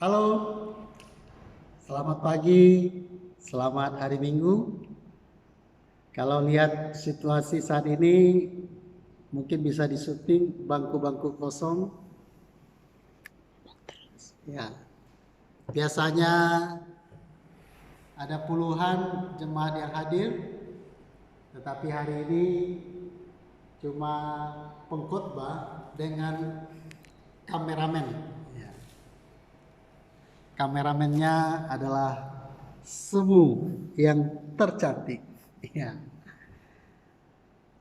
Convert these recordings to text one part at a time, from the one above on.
Halo, selamat pagi, selamat hari Minggu. Kalau lihat situasi saat ini, mungkin bisa disyuting bangku-bangku kosong. Ya, biasanya ada puluhan jemaat yang hadir, tetapi hari ini cuma pengkhotbah dengan kameramen. Ya. Kameramennya adalah Semu yang tercantik. Ya.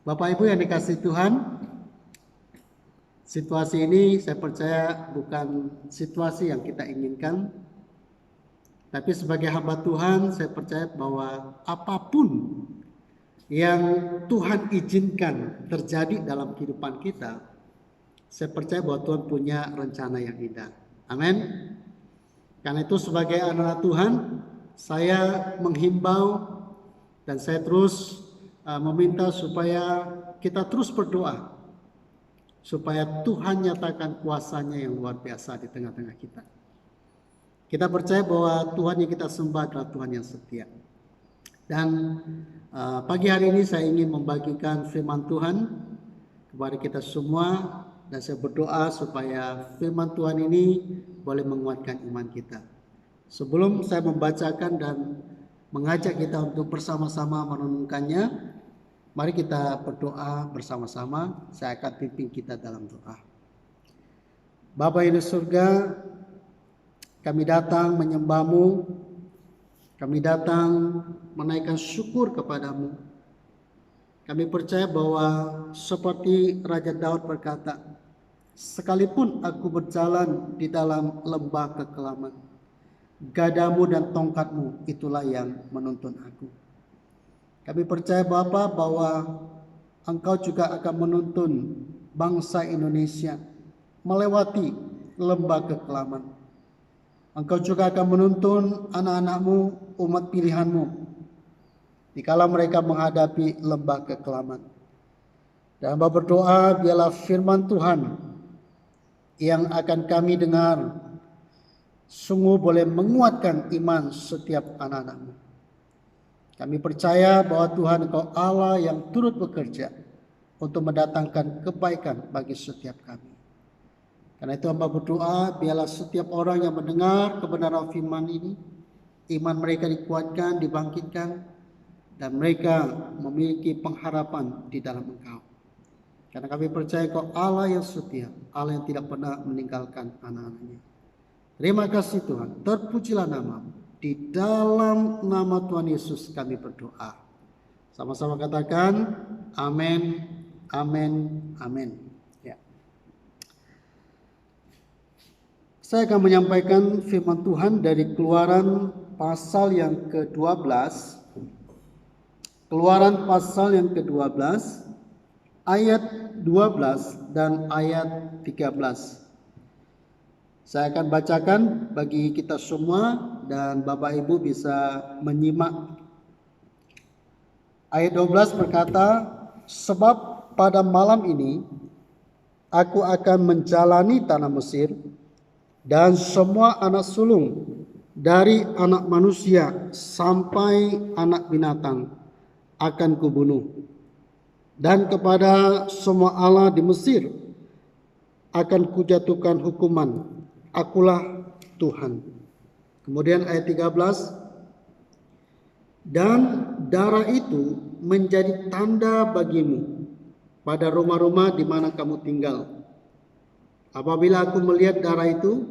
Bapak Ibu yang dikasih Tuhan, situasi ini saya percaya bukan situasi yang kita inginkan, tapi sebagai hamba Tuhan saya percaya bahwa apapun yang Tuhan izinkan terjadi dalam kehidupan kita, saya percaya bahwa Tuhan punya rencana yang indah. Amin. Karena itu sebagai anak Tuhan, saya menghimbau dan saya terus meminta supaya kita terus berdoa supaya Tuhan nyatakan kuasanya yang luar biasa di tengah-tengah kita. Kita percaya bahwa Tuhan yang kita sembah adalah Tuhan yang setia. Dan pagi hari ini saya ingin membagikan firman Tuhan kepada kita semua, dan saya berdoa supaya firman Tuhan ini boleh menguatkan iman kita. Sebelum saya membacakan dan mengajak kita untuk bersama-sama merenungkannya, mari kita berdoa bersama-sama. Saya akan pimpin kita dalam doa. Bapa yang di surga, kami datang menyembah-Mu, kami datang menaikkan syukur kepadamu. Kami percaya bahwa seperti Raja Daud berkata, sekalipun aku berjalan di dalam lembah kekelaman, gadamu dan tongkatmu itulah yang menuntun aku. Kami percaya Bapa bahwa Engkau juga akan menuntun bangsa Indonesia melewati lembah kekelaman. Engkau juga akan menuntun anak-anak-Mu, umat pilihan-Mu, dikala mereka menghadapi lembah kekelaman. Dan hamba berdoa biarlah firman Tuhan yang akan kami dengar sungguh boleh menguatkan iman setiap anak-anak-Mu. Kami percaya bahwa Tuhan Engkau Allah yang turut bekerja untuk mendatangkan kebaikan bagi setiap kami. Karena itu hamba berdoa biarlah setiap orang yang mendengar kebenaran firman ini, iman mereka dikuatkan, dibangkitkan, dan mereka memiliki pengharapan di dalam Engkau. Karena kami percaya Engkau Allah yang setia, Allah yang tidak pernah meninggalkan anak-anaknya. Terima kasih Tuhan, terpujilah nama-Mu. Di dalam nama Tuhan Yesus kami berdoa. Sama-sama katakan amin, amin, amin. Ya. Saya akan menyampaikan firman Tuhan dari Keluaran pasal yang ke-12. Keluaran pasal yang ke-12 ayat 12 dan ayat 13. Saya akan bacakan bagi kita semua dan Bapak Ibu bisa menyimak. Ayat 12 berkata, sebab pada malam ini aku akan menjalani tanah Mesir, dan semua anak sulung dari anak manusia sampai anak binatang akan kubunuh. Dan kepada semua Allah di Mesir akan kujatuhkan hukuman. Akulah Tuhan. Kemudian ayat 13. Dan darah itu menjadi tanda bagimu pada rumah-rumah di mana kamu tinggal. Apabila aku melihat darah itu,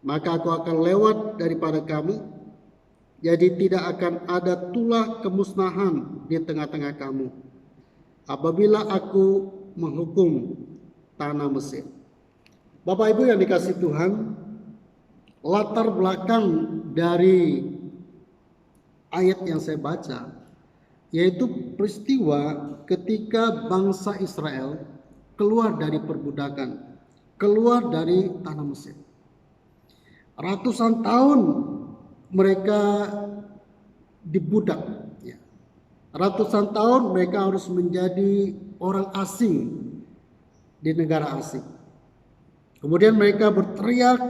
maka aku akan lewat daripada kamu. Jadi tidak akan ada tulah kemusnahan di tengah-tengah kamu apabila aku menghukum tanah Mesir. Bapak Ibu yang dikasih Tuhan, latar belakang dari ayat yang saya baca yaitu peristiwa ketika bangsa Israel keluar dari perbudakan, keluar dari tanah Mesir. Ratusan tahun mereka dibudak. Ratusan tahun mereka harus menjadi orang asing di negara asing. Kemudian mereka berteriak,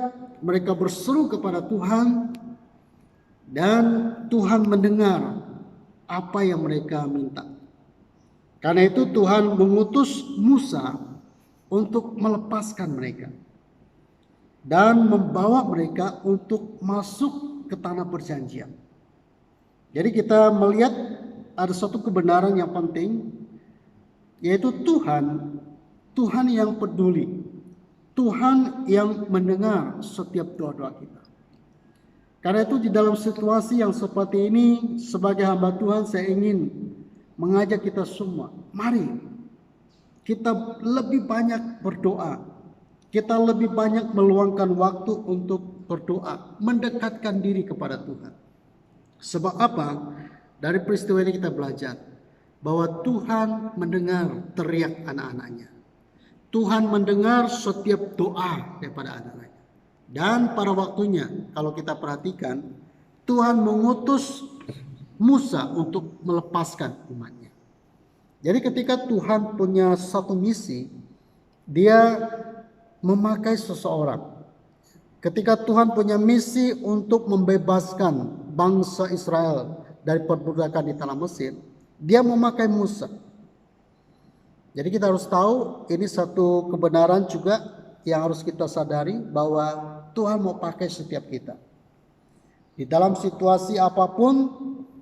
mereka berseru kepada Tuhan, dan Tuhan mendengar apa yang mereka minta. Karena itu Tuhan mengutus Musa untuk melepaskan mereka dan membawa mereka untuk masuk ke tanah perjanjian. Jadi kita melihat ada satu kebenaran yang penting, yaitu Tuhan yang peduli, Tuhan yang mendengar setiap doa-doa kita. Karena itu di dalam situasi yang seperti ini, sebagai hamba Tuhan saya ingin mengajak kita semua, mari kita lebih banyak berdoa, kita lebih banyak meluangkan waktu untuk berdoa, mendekatkan diri kepada Tuhan. Sebab apa? Dari peristiwa ini kita belajar bahwa Tuhan mendengar teriak anak-anaknya. Tuhan mendengar setiap doa daripada anak-anaknya. Dan pada waktunya, kalau kita perhatikan, Tuhan mengutus Musa untuk melepaskan umatnya. Jadi ketika Tuhan punya satu misi, dia memakai seseorang. Ketika Tuhan punya misi untuk membebaskan bangsa Israel dari perbudakan di tanah Mesir, dia memakai Musa. Jadi kita harus tahu, ini satu kebenaran juga yang harus kita sadari, bahwa Tuhan mau pakai setiap kita. Di dalam situasi apapun,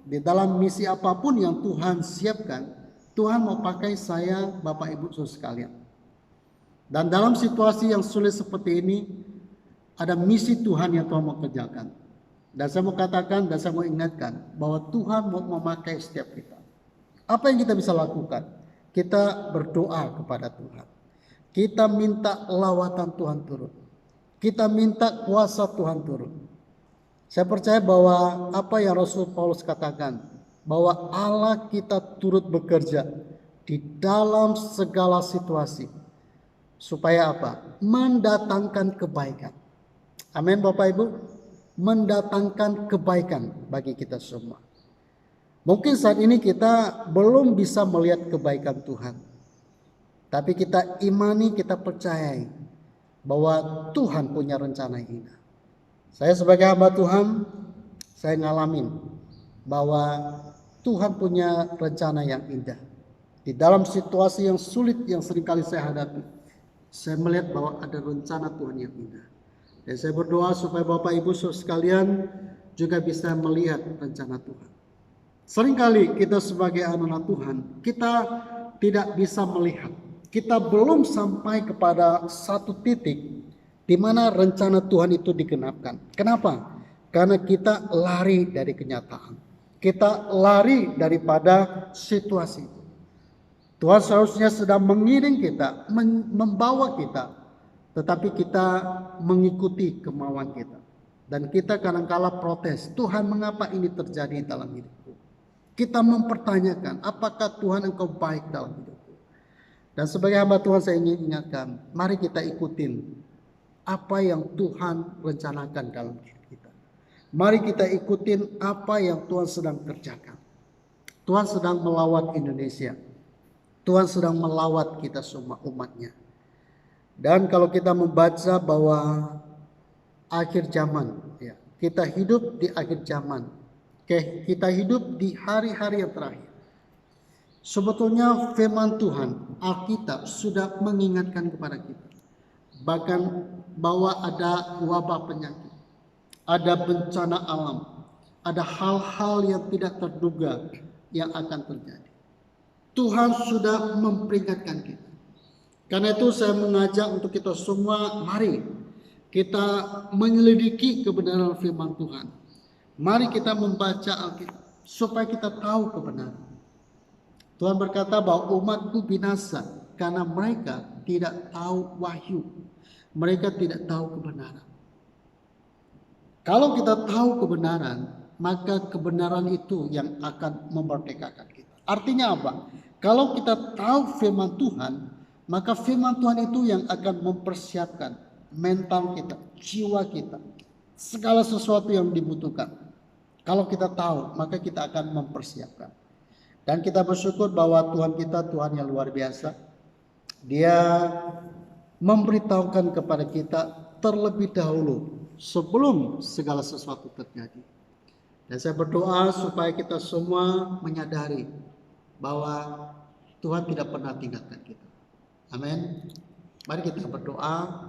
di dalam misi apapun yang Tuhan siapkan, Tuhan mau pakai saya, Bapak Ibu Saudara sekalian. Dan dalam situasi yang sulit seperti ini, ada misi Tuhan yang Tuhan mau kerjakan. Dan saya mau katakan dan saya mau ingatkan bahwa Tuhan mau memakai setiap kita. Apa yang kita bisa lakukan? Kita berdoa kepada Tuhan. Kita minta lawatan Tuhan turun. Kita minta kuasa Tuhan turun. Saya percaya bahwa apa yang Rasul Paulus katakan, bahwa Allah kita turut bekerja di dalam segala situasi. Supaya apa? Mendatangkan kebaikan. Amin Bapak Ibu. Mendatangkan kebaikan bagi kita semua. Mungkin saat ini kita belum bisa melihat kebaikan Tuhan. Tapi kita imani, kita percayai bahwa Tuhan punya rencana yang indah. Saya sebagai hamba Tuhan, saya ngalamin bahwa Tuhan punya rencana yang indah. Di dalam situasi yang sulit yang seringkali saya hadapi, saya melihat bahwa ada rencana Tuhan yang indah. Dan saya berdoa supaya Bapak Ibu Saudara sekalian juga bisa melihat rencana Tuhan. Seringkali kita sebagai anak-anak Tuhan, kita tidak bisa melihat. Kita belum sampai kepada satu titik di mana rencana Tuhan itu digenapkan. Kenapa? Karena kita lari dari kenyataan. Kita lari daripada situasi. Tuhan seharusnya sedang mengiring kita, membawa kita, tetapi kita mengikuti kemauan kita. Dan kita kadang-kala protes, Tuhan mengapa ini terjadi dalam hidupku? Kita mempertanyakan, apakah Tuhan engkau baik dalam hidupku? Dan sebagai hamba Tuhan saya ingin ingatkan, mari kita ikutin apa yang Tuhan rencanakan dalam hidup kita. Mari kita ikutin apa yang Tuhan sedang kerjakan. Tuhan sedang melawat Indonesia. Tuhan sedang melawat kita semua umatnya. Dan kalau kita membaca bahwa akhir zaman, ya, kita hidup di akhir zaman, kita hidup di hari-hari yang terakhir. Sebetulnya firman Tuhan, Alkitab sudah mengingatkan kepada kita. Bahkan bahwa ada wabah penyakit, ada bencana alam, ada hal-hal yang tidak terduga yang akan terjadi. Tuhan sudah memperingatkan kita. Karena itu saya mengajak untuk kita semua, mari kita menyelidiki kebenaran firman Tuhan. Mari kita membaca Alkitab supaya kita tahu kebenaran. Tuhan berkata bahwa umatku binasa karena mereka tidak tahu wahyu. Mereka tidak tahu kebenaran. Kalau kita tahu kebenaran, maka kebenaran itu yang akan memerdekakan kita. Artinya apa? Kalau kita tahu firman Tuhan, maka firman Tuhan itu yang akan mempersiapkan mental kita, jiwa kita, segala sesuatu yang dibutuhkan. Kalau kita tahu, maka kita akan mempersiapkan. Dan kita bersyukur bahwa Tuhan kita Tuhan yang luar biasa. Dia memberitahukan kepada kita terlebih dahulu sebelum segala sesuatu terjadi. Dan saya berdoa supaya kita semua menyadari bahwa Tuhan tidak pernah tinggalkan kita. Amin. Mari kita berdoa.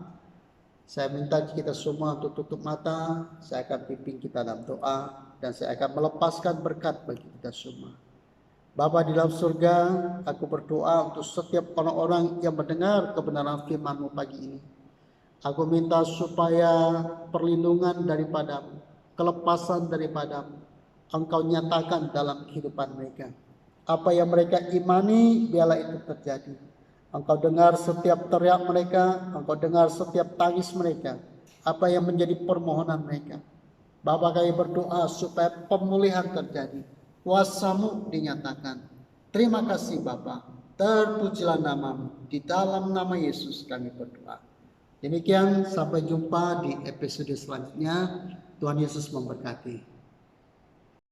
Saya minta kita semua untuk tutup mata. Saya akan pimpin kita dalam doa. Dan saya akan melepaskan berkat bagi kita semua. Bapa di dalam surga, aku berdoa untuk setiap orang-orang yang mendengar kebenaran firman-Mu pagi ini. Aku minta supaya perlindungan daripadamu, kelepasan daripadamu, Engkau nyatakan dalam kehidupan mereka. Apa yang mereka imani, biarlah itu terjadi. Engkau dengar setiap teriak mereka, Engkau dengar setiap tangis mereka, apa yang menjadi permohonan mereka. Bapa, kami berdoa supaya pemulihan terjadi, kuasa-Mu dinyatakan. Terima kasih Bapa, terpujilah nama-Mu. Di dalam nama Yesus kami berdoa. Demikian, sampai jumpa di episode selanjutnya. Tuhan Yesus memberkati.